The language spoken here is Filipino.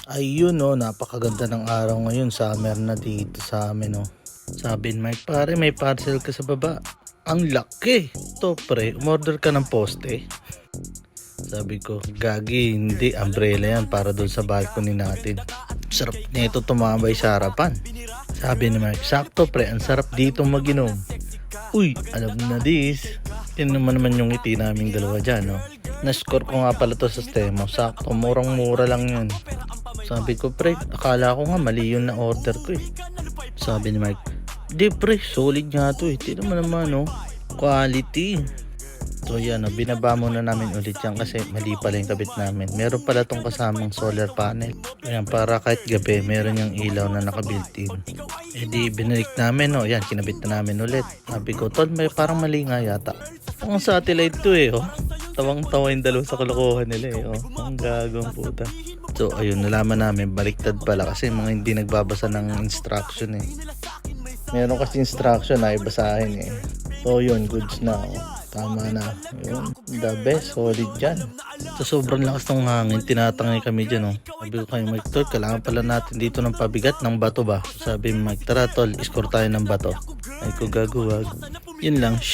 Ayun oh, napakaganda ng araw ngayon. Summer na dito sa amin oh. Sabi ni Mike, pare may parcel ka sa baba. Ang laki. To pre, umorder ka ng poste. Sabi ko, gagi, hindi. Umbrella yan para doon sa balcony natin. Sarap nito tumambay sa harapan. Sabi ni Mike, sakto pre, ang sarap dito maginom. Uy, alam na this. Yan naman yung ngiti naming dalawa dyan, no? Na-score ko nga pala to sa Stemo. Sakto, murang-mura lang yun. Sabi ko, pre, akala ko nga mali yun na order ko eh. Sabi ni Mike, di pre, solid nga to eh. Tino mo naman, no? Quality. So yan, no? Binaba muna namin ulit yan kasi mali pala yung kabit namin. Meron pala tong kasamang solar panel. Ayan, para kahit gabi, meron yung ilaw na naka-built-in. Eh di, binalik namin, no? Yan, kinabit na namin ulit. Sabi ko, tol, may parang mali nga yata. Ang satellite to eh, oh. Tawang-tawa yung dalawa sa kalokohan nila eh, oh. Ang gagawang puta. So, ayun, nalaman namin, baliktad pala kasi mga hindi nagbabasa ng instruction eh. Meron kasi instruction na ibasahin eh. So, yun, goods na, oh. Tama na. Yun, the best, solid dyan. So, sobrang lakas ng hangin, tinatangay kami dyan, oh. Sabi ko kay Mike, tol, kailangan pala natin dito ng pabigat ng bato ba? Sabi Mike, tara tol, score tayo ng bato. Ay ko gagawag. Yun lang.